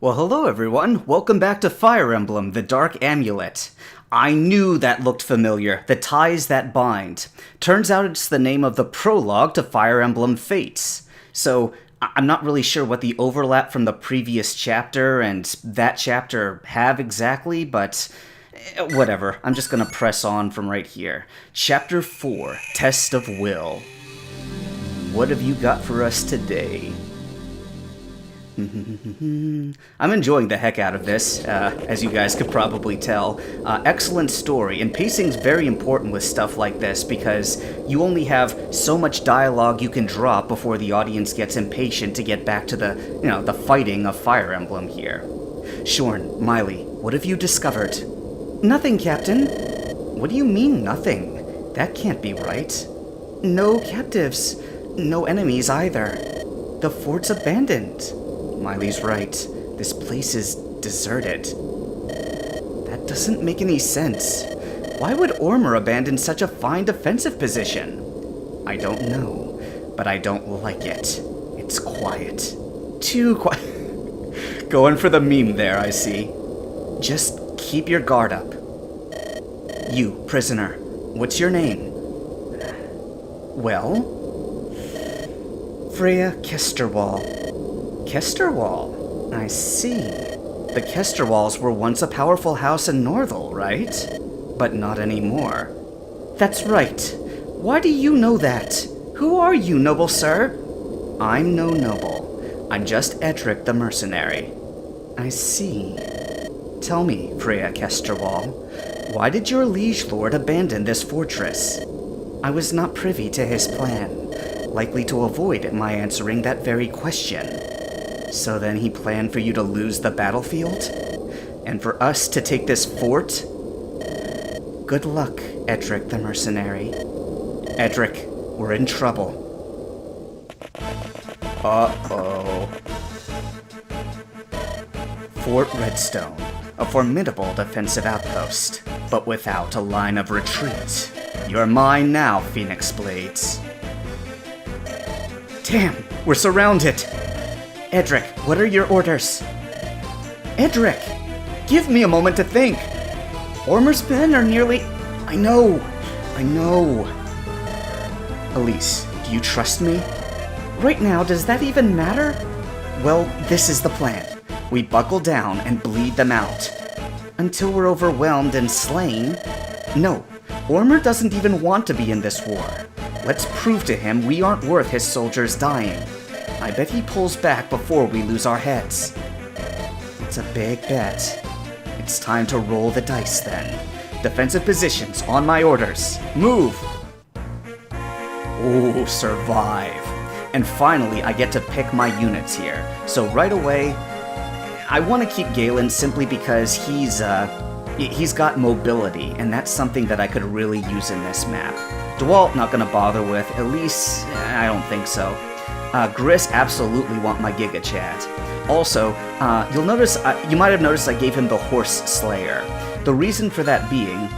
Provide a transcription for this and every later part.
Well, hello everyone. Welcome back to Fire Emblem, the Dark Amulet. I knew that looked familiar, the ties that bind. Turns out it's the name of the prologue to Fire Emblem Fates. So, I'm not really sure what the overlap from the previous chapter and that chapter have exactly, but whatever. I'm just gonna press on from right here. Chapter 4, Test of Will. What have you got for us today? I'm enjoying the heck out of this, as you guys could probably tell. Excellent story, and pacing's very important with stuff like this because you only have so much dialogue you can drop before the audience gets impatient to get back to the fighting of Fire Emblem here. Shorn, Miley, what have you discovered? Nothing, Captain. What do you mean, nothing? That can't be right. No captives. No enemies either. The fort's abandoned. Miley's right. This place is deserted. That doesn't make any sense. Why would Ormer abandon such a fine defensive position? I don't know, but I don't like it. It's quiet. Too quiet. Going for the meme there, I see. Just keep your guard up. You, prisoner, what's your name? Well? Freya Kesterwall. Kesterwall? I see. The Kesterwalls were once a powerful house in Northel, right? But not anymore. That's right. Why do you know that? Who are you, noble sir? I'm no noble. I'm just Edric the mercenary. I see. Tell me, Freya Kesterwall, why did your liege lord abandon this fortress? I was not privy to his plan, likely to avoid my answering that very question. So then he planned for you to lose the battlefield? And for us to take this fort? Good luck, Edric the mercenary. Edric, we're in trouble. Uh-oh. Fort Redstone, a formidable defensive outpost, but without a line of retreat. You're mine now, Phoenix Blades. Damn, we're surrounded! Edric, what are your orders? Edric! Give me a moment to think! Ormer's men are nearly... I know. Elise, do you trust me? Right now, does that even matter? Well, this is the plan. We buckle down and bleed them out. Until we're overwhelmed and slain. No, Ormer doesn't even want to be in this war. Let's prove to him we aren't worth his soldiers dying. I bet he pulls back before we lose our heads. It's a big bet. It's time to roll the dice then. Defensive positions on my orders. Move! Oh, survive. And finally, I get to pick my units here. So right away, I want to keep Galen simply because he's got mobility, and that's something that I could really use in this map. Dwalt, not gonna bother with. Elise, I don't think so. Griss, absolutely want my Gigachad. Also, you'll notice, you might have noticed I gave him the Horse Slayer. The reason for that being,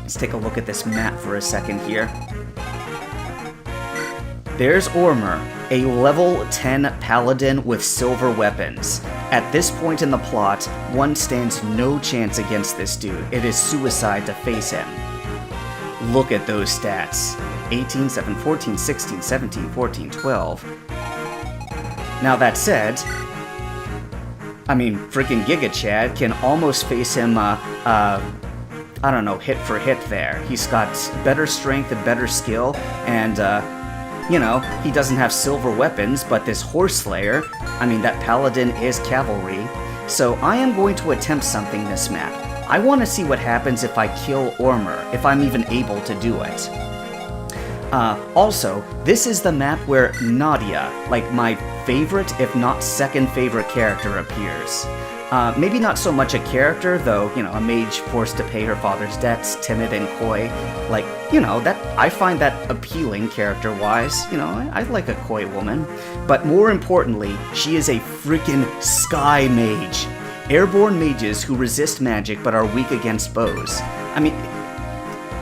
let's take a look at this map for a second here. There's Ormer, a level 10 paladin with silver weapons. At this point in the plot, one stands no chance against this dude. It is suicide to face him. Look at those stats. 18, 7, 14, 16, 17, 14, 12. Now that said, I mean, freaking Gigachad can almost face him, I don't know, hit for hit there. He's got better strength and better skill, and, he doesn't have silver weapons, but this Horse Slayer, I mean, that paladin is cavalry. So I am going to attempt something this map. I want to see what happens if I kill Ormer, if I'm even able to do it. Also, this is the map where Nadia, like my favorite, if not second favorite character, appears. Maybe not so much a character, though, a mage forced to pay her father's debts, timid and coy. Like, that I find that appealing character-wise. I like a coy woman. But more importantly, she is a freaking sky mage. Airborne mages who resist magic but are weak against bows. I mean,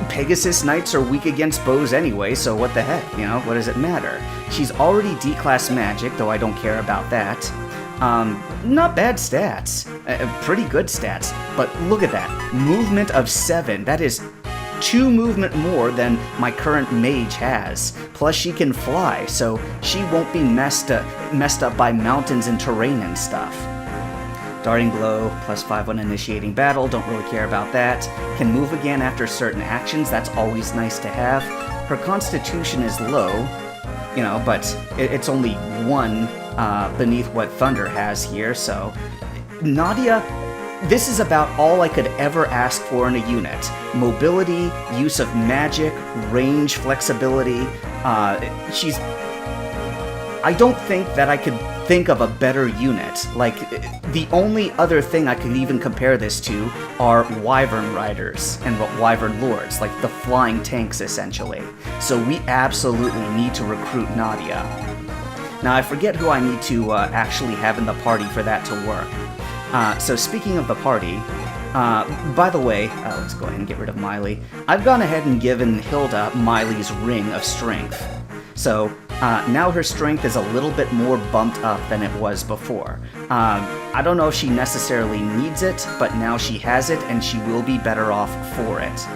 Pegasus Knights are weak against bows anyway, so what the heck, what does it matter? She's already D-class magic, though I don't care about that. Not bad stats. Pretty good stats. But look at that. Movement of 7. That is 2 movement more than my current mage has. Plus she can fly, so she won't be messed up by mountains and terrain and stuff. Darting Blow, +5 when initiating battle, don't really care about that. Can move again after certain actions, that's always nice to have. Her constitution is low, you know, but it's only 1 beneath what Thunder has here, so... Nadia, this is about all I could ever ask for in a unit. Mobility, use of magic, range, flexibility. I don't think that I could think of a better unit. Like, the only other thing I could even compare this to are Wyvern Riders and Wyvern Lords, like the flying tanks, essentially. So we absolutely need to recruit Nadia. Now, I forget who I need to actually have in the party for that to work. So speaking of the party, by the way, let's go ahead and get rid of Miley. I've gone ahead and given Hilda Miley's Ring of Strength. So now her strength is a little bit more bumped up than it was before. I don't know if she necessarily needs it, but now she has it and she will be better off for it.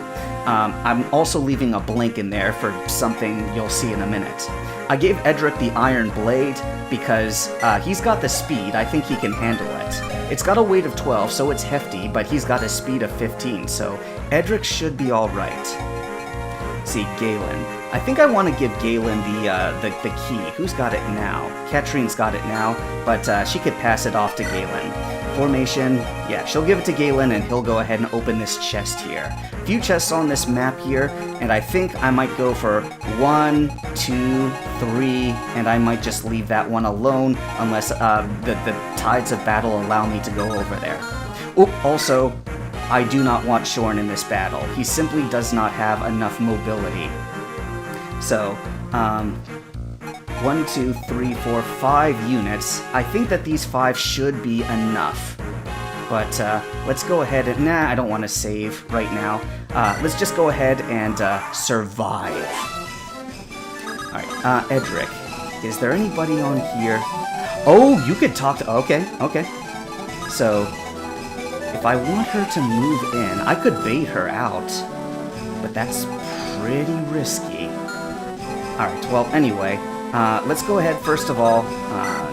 I'm also leaving a blank in there for something you'll see in a minute. I gave Edric the Iron Blade because he's got the speed. I think he can handle it. It's got a weight of 12, so it's hefty, but he's got a speed of 15, so Edric should be alright. See, Galen. I think I want to give Galen the key. Who's got it now? Katrine's got it now, but she could pass it off to Galen. Formation, yeah, she'll give it to Galen and he'll go ahead and open this chest here. A few chests on this map here, and I think I might go for 1, 2, 3, and I might just leave that one alone unless the tides of battle allow me to go over there. Oh, also, I do not want Shorn in this battle. He simply does not have enough mobility. So, 1, 2, 3, 4, 5 units. I think that these 5 should be enough. But let's go ahead and... Nah, I don't want to save right now. Let's just go ahead and survive. Alright, Edric. Is there anybody on here? Oh, you could talk to... Okay. So, if I want her to move in, I could bait her out. But that's pretty risky. Alright, well, anyway... let's go ahead, first of all,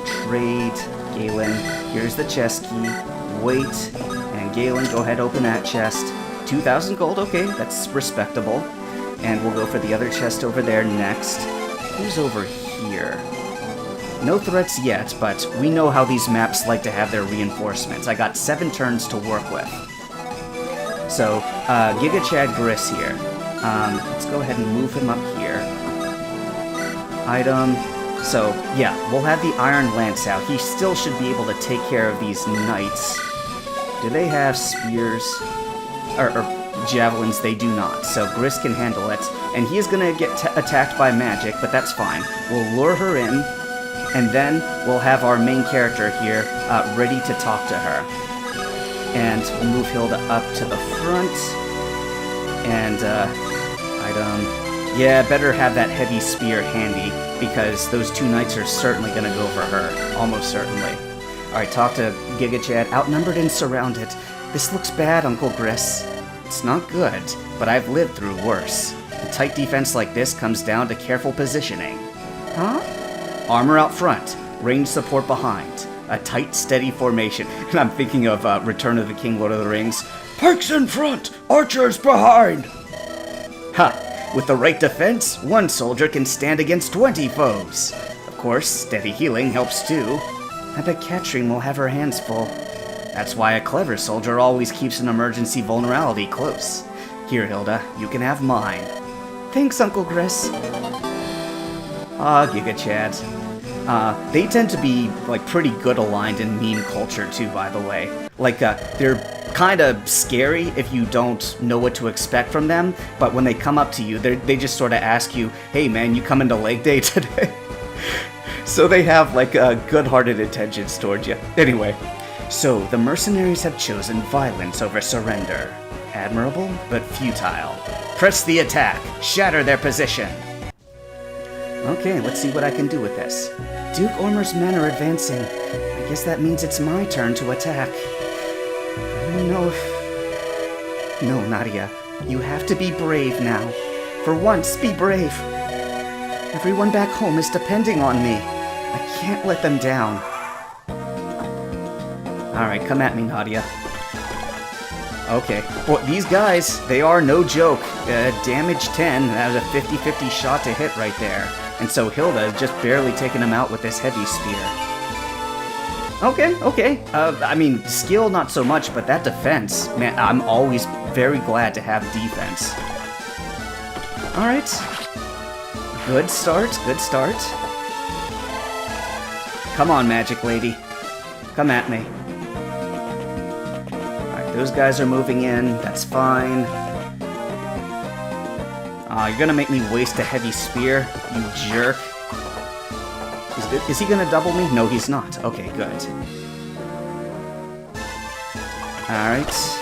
trade Galen. Here's the chest key. Wait, and Galen, go ahead, open that chest. 2,000 gold, okay, that's respectable. And we'll go for the other chest over there next. Who's over here? No threats yet, but we know how these maps like to have their reinforcements. I got 7 turns to work with. So, Gigachad Griss here. Let's go ahead and move him up here. Item. So, yeah, we'll have the Iron Lance out. He still should be able to take care of these knights. Do they have spears? Or javelins? They do not. So Griss can handle it. And he is going to get attacked by magic, but that's fine. We'll lure her in, and then we'll have our main character here ready to talk to her. And we'll move Hilda up to the front. And, item... Yeah, better have that heavy spear handy, because those 2 knights are certainly going to go for her. Almost certainly. Alright, talk to Gigachad. Outnumbered and surrounded. This looks bad, Uncle Griss. It's not good, but I've lived through worse. A tight defense like this comes down to careful positioning. Huh? Armor out front, range support behind. A tight, steady formation. And I'm thinking of Return of the King, Lord of the Rings. Pikes in front, archers behind! Ha! With the right defense, 1 soldier can stand against 20 foes. Of course, steady healing helps too. I bet Katrine will have her hands full. That's why a clever soldier always keeps an emergency vulnerability close. Here, Hilda, you can have mine. Thanks, Uncle Griss. Gigachad. They tend to be, like, pretty good aligned in meme culture too, by the way. Like, they're kind of scary if you don't know what to expect from them, but when they come up to you, they just sort of ask you, hey man, you coming to leg day today? So they have, like, good-hearted intentions towards you. Anyway, so the mercenaries have chosen violence over surrender. Admirable, but futile. Press the attack. Shatter their position. Okay, let's see what I can do with this. Duke Ormer's men are advancing. I I guess that means it's my turn to attack. I don't know if... No, Nadia. You have to be brave now. For once, be brave. Everyone back home is depending on me. I can't let them down. Alright, come at me, Nadia. Okay. Well, these guys, they are no joke. Damage 10, that was a 50-50 shot to hit right there. And so Hilda has just barely taken him out with this heavy spear. Okay. I mean, skill not so much, but that defense, man, I'm always very glad to have defense. Alright. Good start. Come on, Magic Lady. Come at me. Alright, those guys are moving in. That's fine. You're gonna make me waste a heavy spear, you jerk. Is he gonna double me? No, he's not. Okay, good. Alright.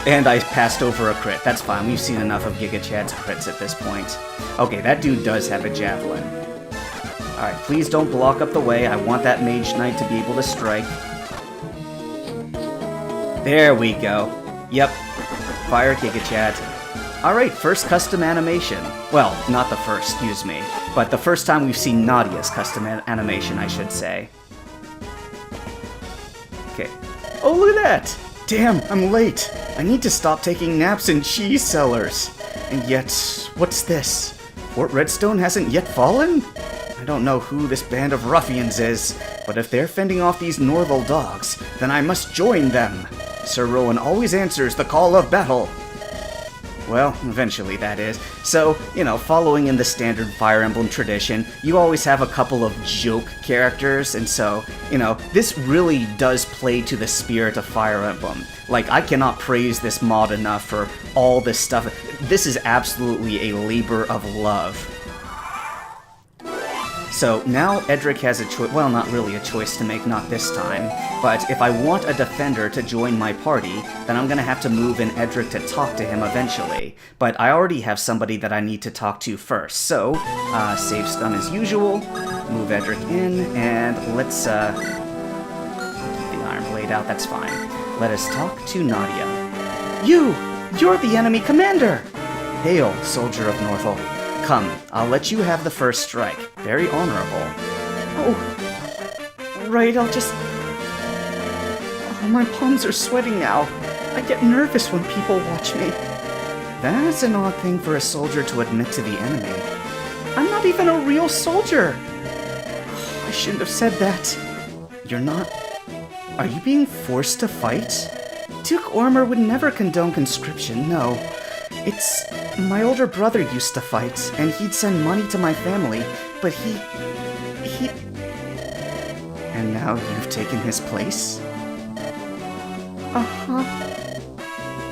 And I passed over a crit. That's fine. We've seen enough of Gigachad's crits at this point. Okay, that dude does have a javelin. Alright, please don't block up the way. I want that Mage Knight to be able to strike. There we go. Yep. Fire Gigachad. Alright, first custom animation. Well, not the first, excuse me. But the first time we've seen Nadia's custom animation, I should say. Okay. Oh, look at that! Damn, I'm late. I need to stop taking naps in cheese cellars. And yet, what's this? Fort Redstone hasn't yet fallen? I don't know who this band of ruffians is, but if they're fending off these Norval dogs, then I must join them. Sir Rowan always answers the call of battle. Well, eventually that is. So, you know, following in the standard Fire Emblem tradition, you always have a couple of joke characters, and so, you know, this really does play to the spirit of Fire Emblem. Like, I cannot praise this mod enough for all this stuff. This is absolutely a labor of love. So now Edric has a choice, well, not really a choice to make, not this time, but if I want a defender to join my party, then I'm gonna have to move in Edric to talk to him eventually. But I already have somebody that I need to talk to first, so save stun as usual, move Edric in, and let's keep the Iron Blade out, that's fine. Let us talk to Nadia. You're the enemy commander! Hail, soldier of Northal. Come, I'll let you have the first strike. Very honorable. Oh, right, I'll just... Oh, my palms are sweating now. I get nervous when people watch me. That's an odd thing for a soldier to admit to the enemy. I'm not even a real soldier. Oh, I shouldn't have said that. You're not... Are you being forced to fight? Duke Ormer would never condone conscription, no. It's... My older brother used to fight, and he'd send money to my family, but he... And now you've taken his place? Uh-huh.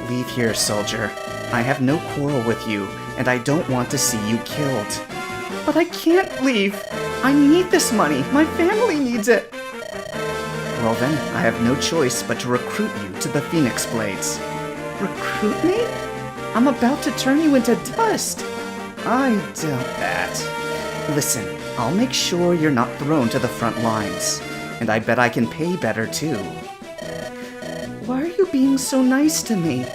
Leave here, soldier. I have no quarrel with you, and I don't want to see you killed. But I can't leave! I need this money! My family needs it! Well then, I have no choice but to recruit you to the Phoenix Blades. Recruit me? I'm about to turn you into dust! I doubt that. Listen, I'll make sure you're not thrown to the front lines. And I bet I can pay better too. Why are you being so nice to me?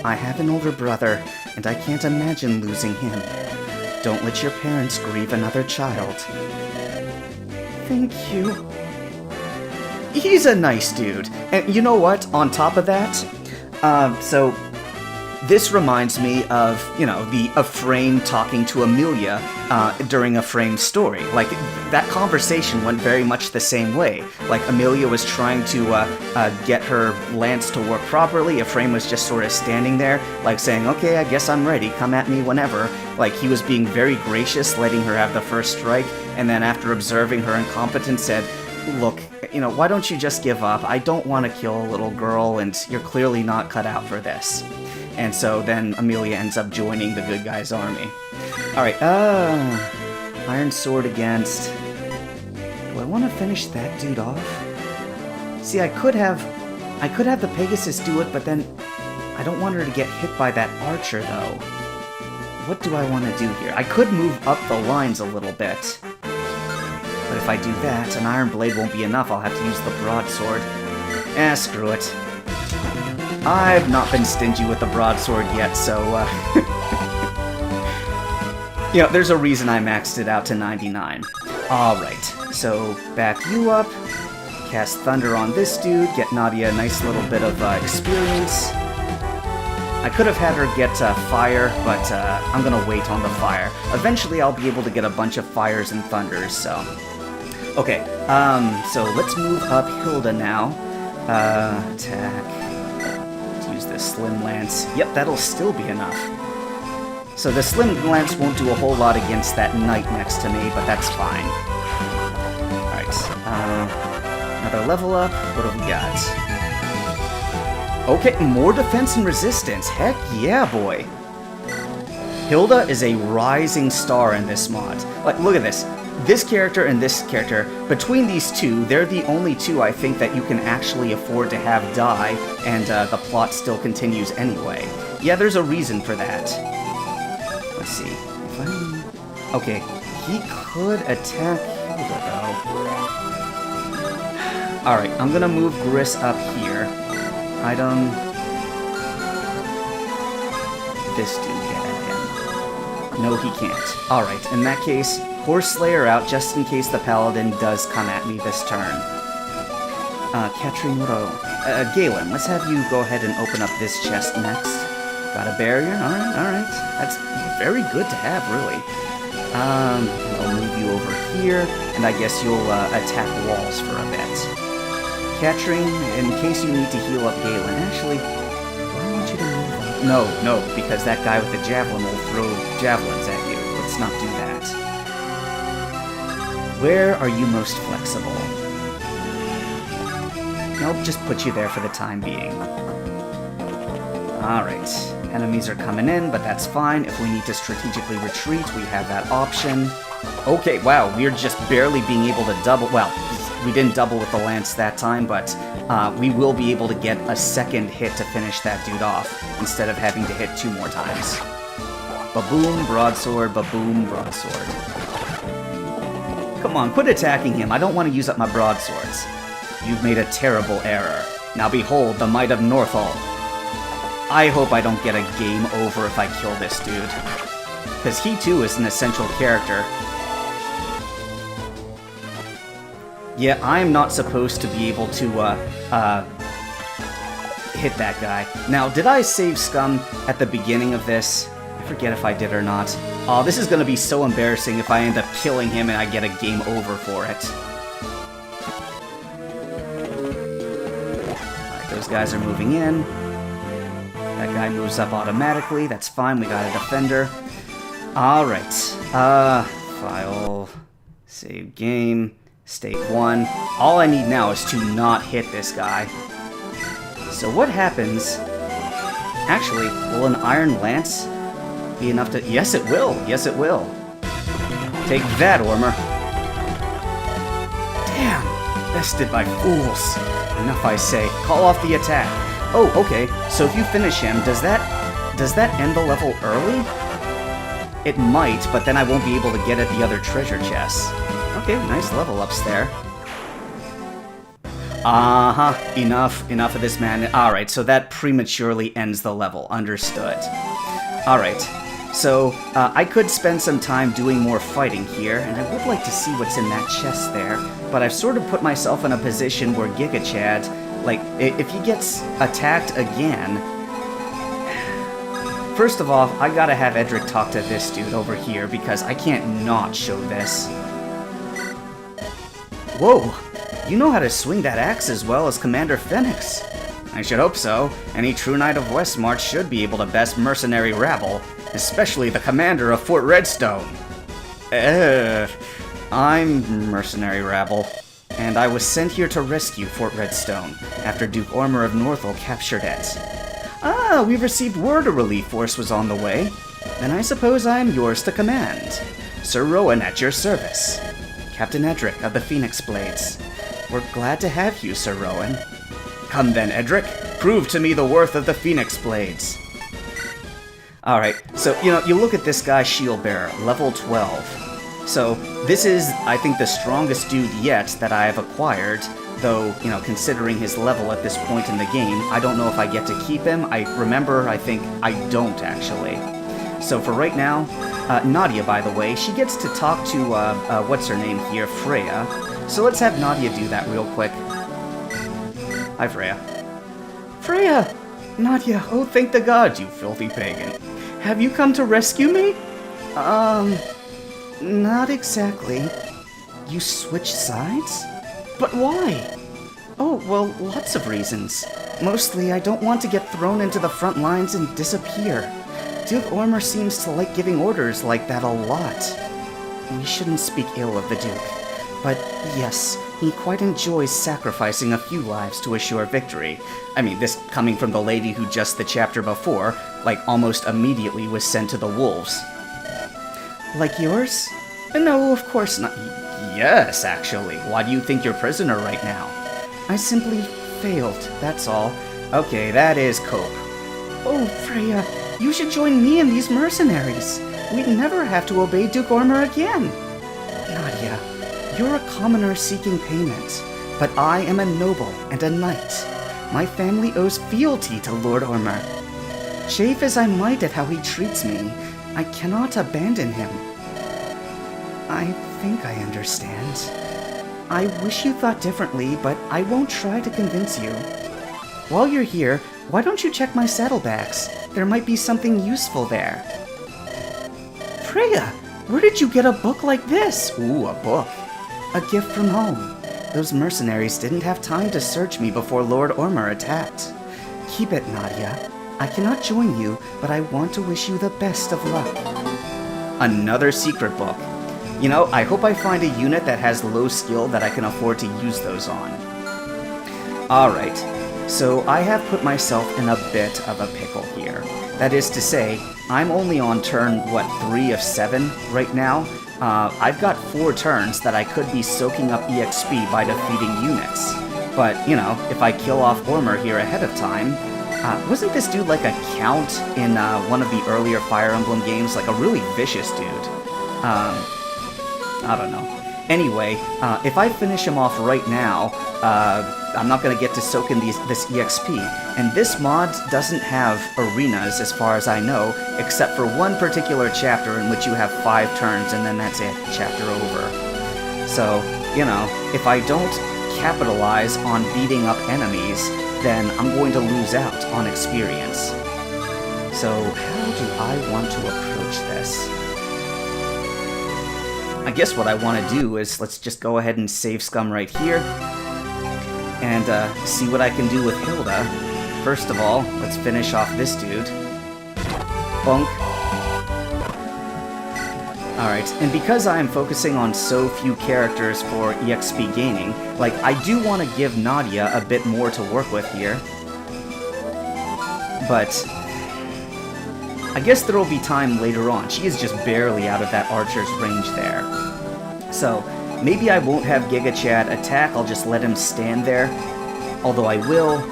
I have an older brother, and I can't imagine losing him. Don't let your parents grieve another child. Thank you. He's a nice dude. And you know what? On top of that, so... This reminds me of, you know, the Ephraim talking to Amelia during Ephraim's story. Like, that conversation went very much the same way. Like, Amelia was trying to get her lance to work properly. Ephraim was just sort of standing there, like saying, okay, I guess I'm ready, come at me whenever. Like, he was being very gracious, letting her have the first strike, and then after observing her incompetence said, look, you know, why don't you just give up? I don't want to kill a little girl, and you're clearly not cut out for this. And so then Amelia ends up joining the good guy's army. Alright, Iron Sword against... Do I want to finish that dude off? See, I could have the Pegasus do it, but then I don't want her to get hit by that archer, though. What do I want to do here? I could move up the lines a little bit. But if I do that, an iron blade won't be enough. I'll have to use the broadsword. Screw it. I've not been stingy with the broadsword yet, so, you know, there's a reason I maxed it out to 99. Alright, so back you up. Cast Thunder on this dude, get Nadia a nice little bit of experience. I could have had her get Fire, but I'm gonna wait on the Fire. Eventually I'll be able to get a bunch of Fires and Thunders, so... Okay, so let's move up Hilda now. Attack. Let's use this Slim Lance. Yep, that'll still be enough. So the Slim Lance won't do a whole lot against that knight next to me, but that's fine. Alright, another level up. What have we got? Okay, more defense and resistance. Heck yeah, boy. Hilda is a rising star in this mod. Like, look at this. This character and this character, between these two, they're the only two I think that you can actually afford to have die, and the plot still continues anyway. Yeah, there's a reason for that. Let's see. If okay, he could attack Hilda, though. Alright, I'm gonna move Griss up here. Item... This dude get at him. No, he can't. Alright, in that case, Horse Slayer out just in case the Paladin does come at me this turn. Katrimuro. Galen, let's have you go ahead and open up this chest next. Got a barrier? Alright. That's very good to have, really. I'll move you over here, and I guess you'll attack walls for a bit. Katrin, in case you need to heal up Galen. Actually, why don't you to move up? No, because that guy with the javelin will throw javelins at you. Let's not do that. Where are you most flexible? Nope, just put you there for the time being. Alright, enemies are coming in, but that's fine. If we need to strategically retreat, we have that option. Okay, wow, we're just barely being able to double... Well, we didn't double with the lance that time, but we will be able to get a second hit to finish that dude off, instead of having to hit 2 more times. Ba-boom, broadsword, ba-boom, broadsword. Come on, quit attacking him. I don't want to use up my broadswords. You've made a terrible error. Now behold the might of Northall. I hope I don't get a game over if I kill this dude. Because he too is an essential character. Yeah, I'm not supposed to be able to, hit that guy. Now, did I save Scum at the beginning of this? I forget if I did or not. Oh, this is gonna be so embarrassing if I end up killing him and I get a game over for it. Alright, those guys are moving in. That guy moves up automatically. That's fine, we got a defender. Alright. File. Save game. State 1. All I need now is to not hit this guy. So what happens... Actually, will an Iron Lance be enough to... Yes, it will. Yes, it will. Take that, Ormer. Damn. Bested by fools. Enough, I say. Call off the attack. Oh, okay. So if you finish him, does that end the level early? It might, but then I won't be able to get at the other treasure chests. Okay, nice level ups there. Enough of this man. Alright, so that prematurely ends the level. Understood. Alright, so I could spend some time doing more fighting here, and I would like to see what's in that chest there, but I've sort of put myself in a position where Gigachad, like, if he gets attacked again... First of all, I gotta have Edric talk to this dude over here, because I can't not show this. Whoa! You know how to swing that axe as well as Commander Phoenix. I should hope so. Any true knight of Westmarch should be able to best mercenary rabble, especially the commander of Fort Redstone. I'm mercenary rabble, and I was sent here to rescue Fort Redstone after Duke Ormer of Northall captured it. Ah, we've received word a relief force was on the way. Then I suppose I am yours to command. Sir Rowan at your service. Captain Edric of the Phoenix Blades. We're glad to have you, Sir Rowan. Come then, Edric. Prove to me the worth of the Phoenix Blades. Alright, so, you know, you look at this guy, Shield Bearer, level 12. So this is, I think, the strongest dude yet that I have acquired, though, you know, considering his level at this point in the game, I don't know if I get to keep him. I think I don't, actually. So for right now, Nadia, by the way, she gets to talk to, what's her name here, Freya. So let's have Nadia do that real quick. Hi, Freya. Freya! Nadia, oh thank the gods, you filthy pagan. Have you come to rescue me? Not exactly. You switched sides? But why? Oh, well, lots of reasons. Mostly, I don't want to get thrown into the front lines and disappear. Duke Ormer seems to like giving orders like that a lot. We shouldn't speak ill of the Duke. But yes, he quite enjoys sacrificing a few lives to assure victory. I mean, this coming from the lady who just the chapter before, like, almost immediately was sent to the wolves. Like yours? No, of course not. Yes, actually. Why do you think you're prisoner right now? I simply failed, that's all. Okay, that is cope. Oh, Freya, you should join me and these mercenaries. We'd never have to obey Duke Ormer again. Nadia, you're a commoner seeking payment, but I am a noble and a knight. My family owes fealty to Lord Ormer. Chafe as I might at how he treats me, I cannot abandon him. I think I understand. I wish you thought differently, but I won't try to convince you. While you're here, why don't you check my saddlebags? There might be something useful there. Freya, where did you get a book like this? Ooh, a book. A gift from home. Those mercenaries didn't have time to search me before Lord Ormer attacked. Keep it, Nadia. I cannot join you, but I want to wish you the best of luck. Another secret book. You know, I hope I find a unit that has low skill that I can afford to use those on. Alright, so I have put myself in a bit of a pickle here. That is to say, I'm only on turn, 3 of 7 right now? I've got 4 turns that I could be soaking up EXP by defeating units. But, you know, if I kill off Ormer here ahead of time... wasn't this dude like a count in one of the earlier Fire Emblem games? Like a really vicious dude. I don't know. Anyway, if I finish him off right now, I'm not going to get to soak in this EXP. And this mod doesn't have arenas, as far as I know, except for one particular chapter in which you have 5 turns, and then that's it. Chapter over. So, you know, if I don't capitalize on beating up enemies, then I'm going to lose out on experience. So, how do I want to approach this? I guess what I want to do is, let's just go ahead and save scum right here, and see what I can do with Hilda. First of all, let's finish off this dude. Bonk. Alright, and because I am focusing on so few characters for EXP gaining, like, I do want to give Nadia a bit more to work with here. But I guess there will be time later on. She is just barely out of that archer's range there. So, maybe I won't have Gigachad attack, I'll just let him stand there. Although I will,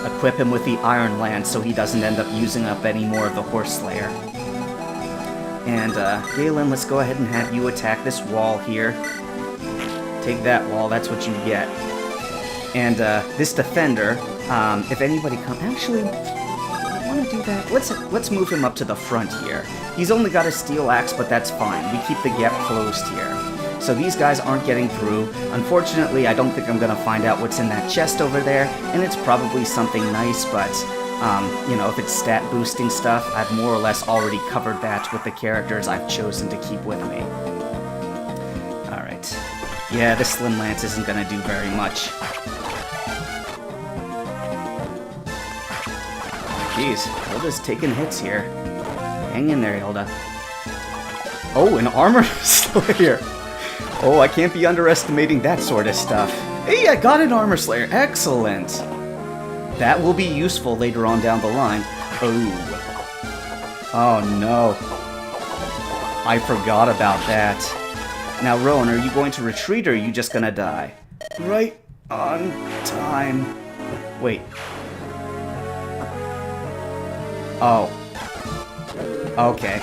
equip him with the Iron Lance so he doesn't end up using up any more of the Horse Slayer. And, Galen, let's go ahead and have you attack this wall here. Take that wall, that's what you get. And, this defender, if anybody actually, I want to do that. Let's move him up to the front here. He's only got a steel axe, but that's fine. We keep the gap closed here. So these guys aren't getting through. Unfortunately, I don't think I'm going to find out what's in that chest over there, and it's probably something nice, but, you know, if it's stat boosting stuff, I've more or less already covered that with the characters I've chosen to keep with me. Alright. Yeah, this Slim Lance isn't going to do very much. Jeez, Hilda's taking hits here. Hang in there, Hilda. Oh, an Armor Slayer! Oh, I can't be underestimating that sort of stuff. Hey, I got an Armor Slayer! Excellent! That will be useful later on down the line. Oh. Oh, no. I forgot about that. Now, Rowan, are you going to retreat or are you just gonna die? Right on time. Wait. Oh. Okay.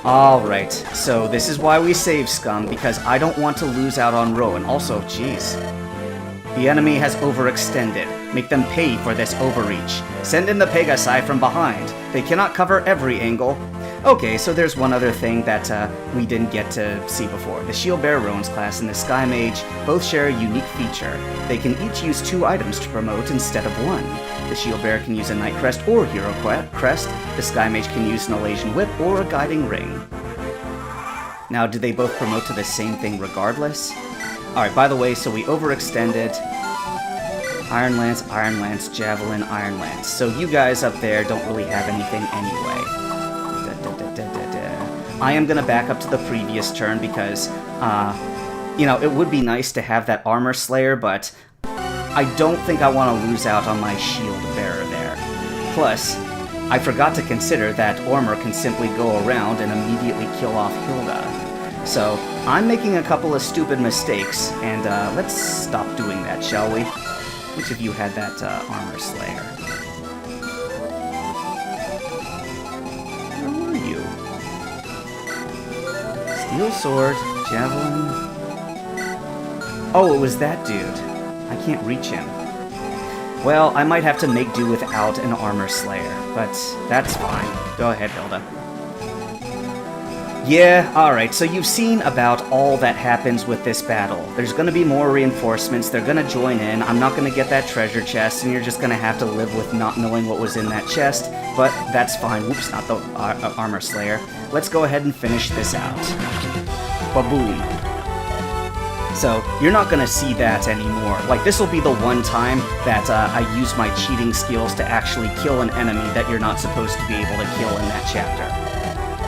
Alright, so this is why we save Scum, because I don't want to lose out on Rowan. Also, jeez. The enemy has overextended. Make them pay for this overreach. Send in the Pegasi from behind. They cannot cover every angle. Okay, so there's one other thing that we didn't get to see before. The Shield Bearer Rowan's class and the Sky Mage both share a unique feature. They can each use 2 items to promote instead of 1. The Shield Bearer can use a Knight Crest or Hero Crest. The Sky Mage can use an Elation Whip or a Guiding Ring. Now, do they both promote to the same thing regardless? Alright, by the way, so we overextended. Iron Lance, Javelin, Iron Lance. So you guys up there don't really have anything anyway. I am going to back up to the previous turn because, it would be nice to have that Armor Slayer, but I don't think I want to lose out on my Shield Bearer there. Plus, I forgot to consider that Ormer can simply go around and immediately kill off Hilda. So, I'm making a couple of stupid mistakes, and let's stop doing that, shall we? Which of you had that Armor Slayer? Where were you? Steel Sword, Javelin... Oh, it was that dude. I can't reach him. Well, I might have to make do without an Armor Slayer, but that's fine. Go ahead, Hilda. Yeah, alright, so you've seen about all that happens with this battle. There's gonna be more reinforcements, they're gonna join in, I'm not gonna get that treasure chest, and you're just gonna have to live with not knowing what was in that chest, but that's fine. Whoops, not the Armor Slayer. Let's go ahead and finish this out. Ba-boom. So, you're not gonna see that anymore. Like, this will be the one time that I use my cheating skills to actually kill an enemy that you're not supposed to be able to kill in that chapter.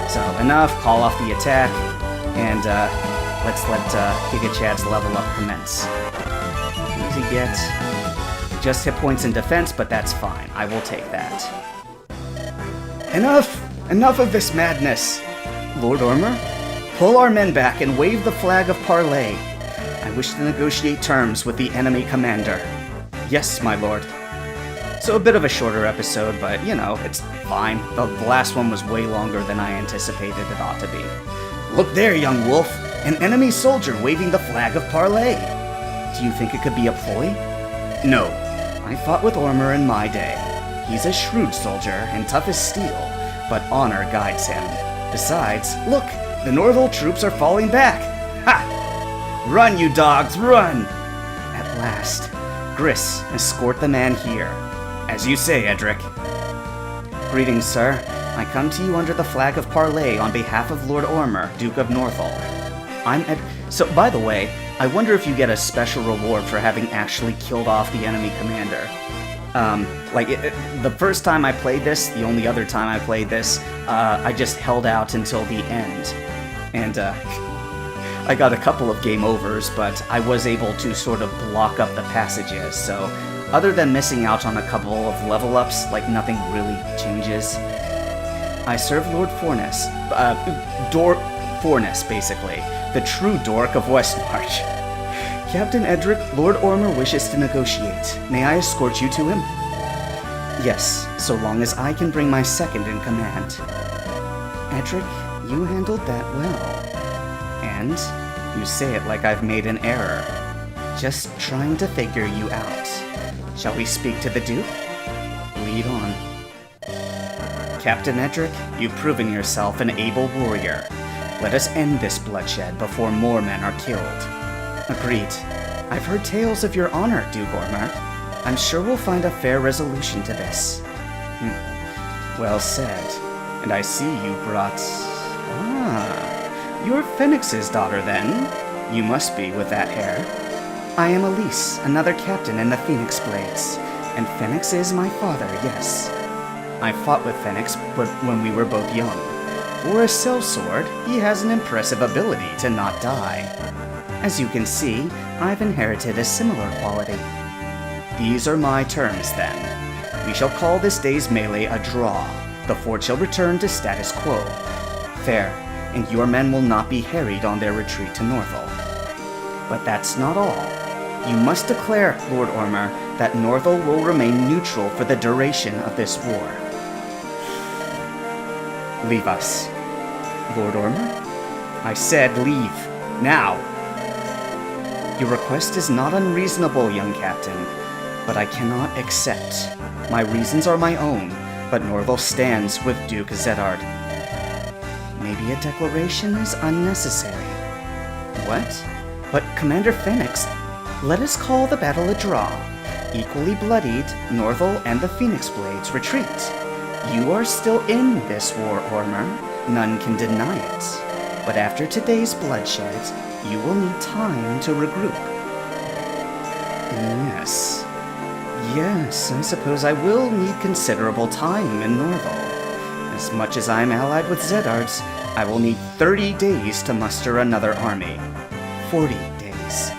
So, enough, call off the attack, and let's let Gigachad's level up commence. Easy get. Just hit points in defense, but that's fine. I will take that. Enough! Enough of this madness! Lord Ormer, pull our men back and wave the flag of parley. I wish to negotiate terms with the enemy commander. Yes, my lord. So a bit of a shorter episode, but, it's fine. The last one was way longer than I anticipated it ought to be. Look there, young wolf! An enemy soldier waving the flag of parley! Do you think it could be a ploy? No. I fought with Ormer in my day. He's a shrewd soldier and tough as steel, but honor guides him. Besides, look! The Norval troops are falling back! Ha! Run, you dogs, run! At last. Griss, escort the man here. As you say, Edric. Greetings, sir. I come to you under the flag of parley on behalf of Lord Ormer, Duke of Northall. So, by the way, I wonder if you get a special reward for having actually killed off the enemy commander. The first time I played this, the only other time I played this, I just held out until the end. And, I got a couple of game overs, but I was able to sort of block up the passages, so other than missing out on a couple of level ups, nothing really changes. I serve Lord Fornes, Fornes, basically, the true dork of Westmarch. Captain Edric, Lord Ormer wishes to negotiate. May I escort you to him? Yes, so long as I can bring my second in command. Edric, you handled that well. And you say it like I've made an error. Just trying to figure you out. Shall we speak to the Duke? Lead on. Captain Edric, you've proven yourself an able warrior. Let us end this bloodshed before more men are killed. Agreed. I've heard tales of your honor, Duke Ormer. I'm sure we'll find a fair resolution to this. Well said. And I see you brought... You're Phoenix's daughter, then? You must be with that hair. I am Elise, another captain in the Phoenix Blades. And Phoenix is my father, yes. I fought with Phoenix, but when we were both young. For a sellsword, he has an impressive ability to not die. As you can see, I've inherited a similar quality. These are my terms, then. We shall call this day's melee a draw. The fort shall return to status quo. Fair. And your men will not be harried on their retreat to Northall. But that's not all. You must declare, Lord Ormer, that Northall will remain neutral for the duration of this war. Leave us. Lord Ormer? I said leave. Now. Your request is not unreasonable, young captain, but I cannot accept. My reasons are my own, but Norval stands with Duke Zedard. Maybe a declaration is unnecessary. What? But Commander Phoenix, let us call the battle a draw. Equally bloodied, Norval and the Phoenix Blades retreat. You are still in this war, Ormer. None can deny it. But after today's bloodshed, you will need time to regroup. Yes. Yes, I suppose I will need considerable time in Norval. As much as I'm allied with Zedards, I will need 30 days to muster another army. 40 days.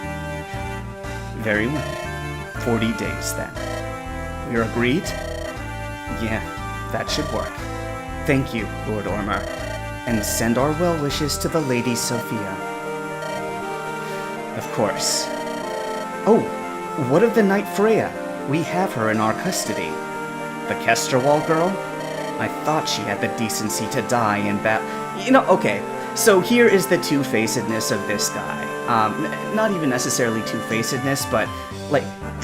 Very well. 40 days, then. We're agreed? Yeah, that should work. Thank you, Lord Ormer. And send our well wishes to the Lady Sophia. Of course. Oh, what of the Knight Freya? We have her in our custody. The Kesterwall girl? I thought she had the decency to die in okay, so here is the two-facedness of this guy. Not even necessarily two-facedness, but,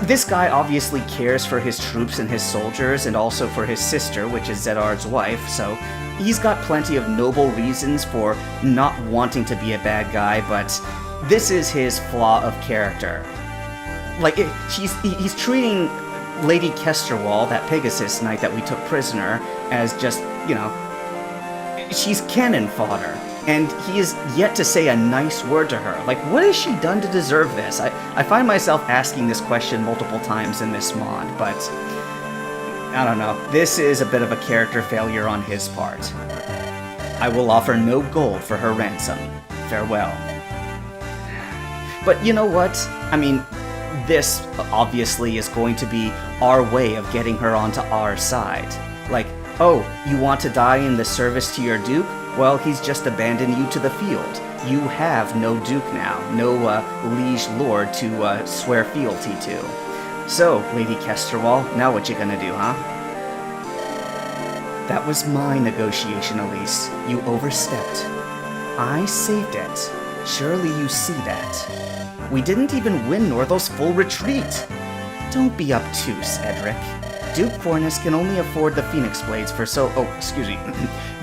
this guy obviously cares for his troops and his soldiers, and also for his sister, which is Zedard's wife, so he's got plenty of noble reasons for not wanting to be a bad guy, but this is his flaw of character. He's treating Lady Kesterwall, that Pegasus knight that we took prisoner, as just, she's cannon fodder. And he is yet to say a nice word to her. What has she done to deserve this? I find myself asking this question multiple times in this mod, but I don't know. This is a bit of a character failure on his part. I will offer no gold for her ransom. Farewell. But you know what? I mean, this obviously is going to be our way of getting her onto our side. Oh, you want to die in the service to your duke? Well, he's just abandoned you to the field. You have no duke now, no liege lord to swear fealty to. So, Lady Kesterwall, now what you gonna do, huh? That was my negotiation, Elise. You overstepped. I saved it. Surely you see that. We didn't even win Norval's full retreat. Don't be obtuse, Edric. Duke Fornes can only afford the Phoenix Blades for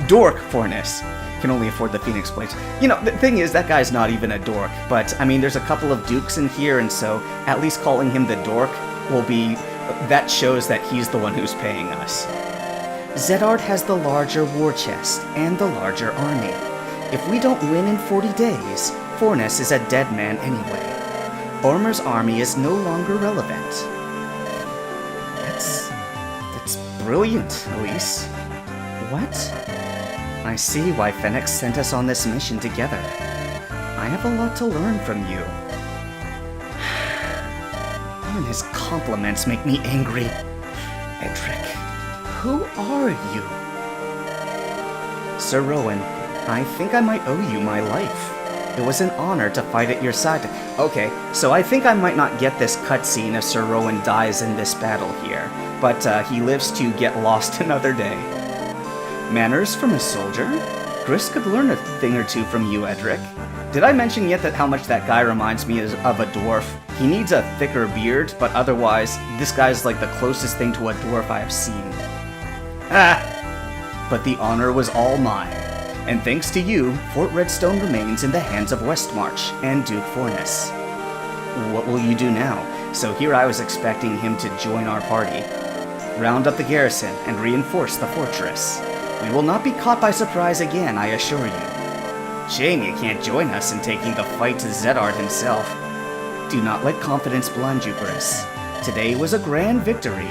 Dork Fornes can only afford the Phoenix Blades. The thing is, that guy's not even a dork, but, there's a couple of dukes in here, and so at least calling him the dork that shows that he's the one who's paying us. Zedard has the larger war chest and the larger army. If we don't win in 40 days, Fornes is a dead man anyway. Ormer's army is no longer relevant. That's brilliant, Elise. What? I see why Phoenix sent us on this mission together. I have a lot to learn from you. Even his compliments make me angry. Edric, who are you? Sir Rowan, I think I might owe you my life. It was an honor to fight at your side. Okay, so I think I might not get this cutscene if Sir Rowan dies in this battle here, but he lives to get lost another day. Manners from a soldier? Griss could learn a thing or two from you, Edric. Did I mention yet how much that guy reminds me of a dwarf? He needs a thicker beard, but otherwise, this guy's like the closest thing to a dwarf I have seen. But the honor was all mine. And thanks to you, Fort Redstone remains in the hands of Westmarch and Duke Fornes. What will you do now? So here I was expecting him to join our party. Round up the garrison and reinforce the fortress. We will not be caught by surprise again, I assure you. Shame you can't join us in taking the fight to Zedard himself. Do not let confidence blind you, Griss. Today was a grand victory,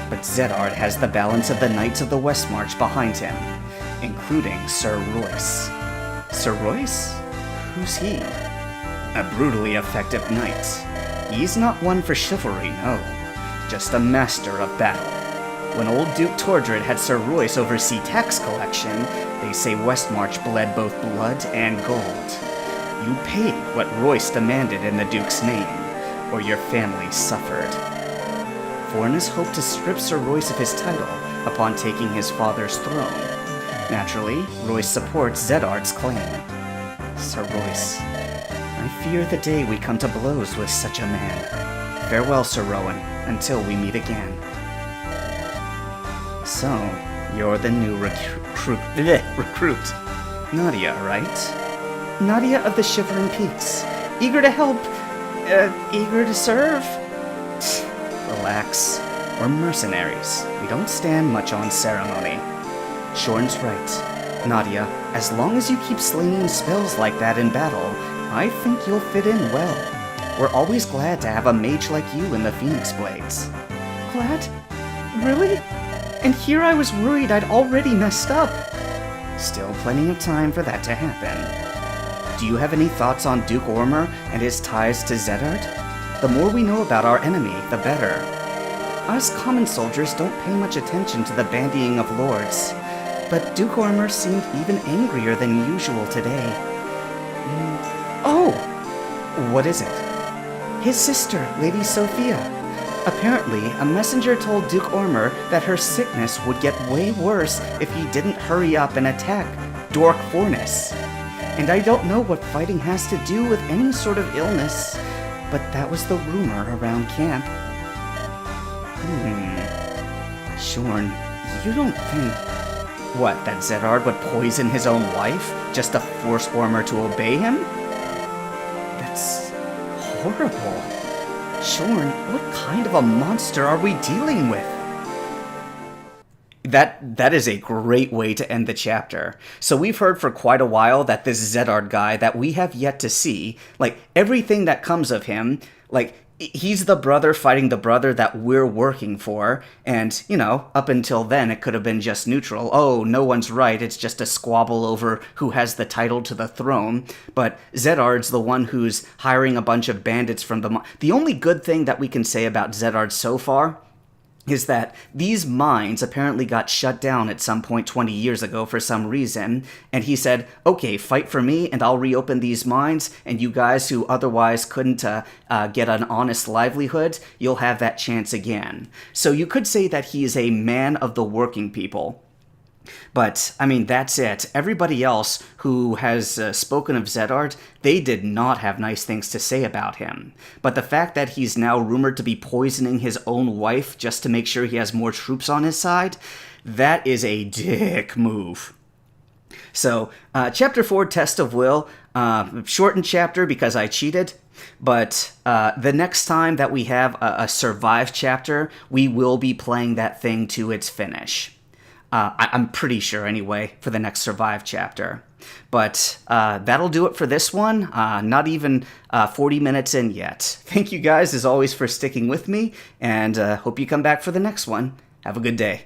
but Zedard has the balance of the Knights of the Westmarch behind him, including Sir Royce. Sir Royce? Who's he? A brutally effective knight. He's not one for chivalry, no. Just a master of battle. When old Duke Tordred had Sir Royce oversee tax collection, they say Westmarch bled both blood and gold. You paid what Royce demanded in the Duke's name, or your family suffered. Fornes hoped to strip Sir Royce of his title upon taking his father's throne. Naturally, Royce supports Zedard's claim. Sir Royce, I fear the day we come to blows with such a man. Farewell, Sir Rowan, until we meet again. So, you're the new recruit. Nadia, right? Nadia of the Shivering Peaks. Eager to help. Eager to serve? Relax. We're mercenaries. We don't stand much on ceremony. Shorn's right. Nadia, as long as you keep slinging spells like that in battle, I think you'll fit in well. We're always glad to have a mage like you in the Phoenix Blades. Glad? Really? And here I was worried I'd already messed up. Still plenty of time for that to happen. Do you have any thoughts on Duke Ormer and his ties to Zedard? The more we know about our enemy, the better. Us common soldiers don't pay much attention to the bandying of lords, but Duke Ormer seemed even angrier than usual today. Oh! What is it? His sister, Lady Sophia. Apparently, a messenger told Duke Ormer that her sickness would get way worse if he didn't hurry up and attack Dork Forness. And I don't know what fighting has to do with any sort of illness, but that was the rumor around camp. Shorn, you don't think... What, that Zedard would poison his own wife just to force Ormer to obey him? That's horrible. Shorn, what kind of a monster are we dealing with? That is a great way to end the chapter. So we've heard for quite a while that this Zedard guy that we have yet to see, like, everything that comes of him, like, he's the brother fighting the brother that we're working for, and, you know, up until then it could have been just neutral. Oh, no one's right, it's just a squabble over who has the title to the throne, but Zedard's the one who's hiring a bunch of bandits from the only good thing that we can say about Zedard so far is that these mines apparently got shut down at some point 20 years ago for some reason, and he said, okay, fight for me and I'll reopen these mines, and you guys who otherwise couldn't get an honest livelihood, you'll have that chance again. So you could say that he is a man of the working people. But, I mean, that's it. Everybody else who has spoken of Zedard, they did not have nice things to say about him. But the fact that he's now rumored to be poisoning his own wife just to make sure he has more troops on his side, that is a dick move. So, Chapter 4, Test of Will, shortened chapter because I cheated. But the next time that we have a Survive chapter, we will be playing that thing to its finish. I'm pretty sure, anyway, for the next Survive chapter. But that'll do it for this one. Not even 40 minutes in yet. Thank you guys, as always, for sticking with me, and hope you come back for the next one. Have a good day.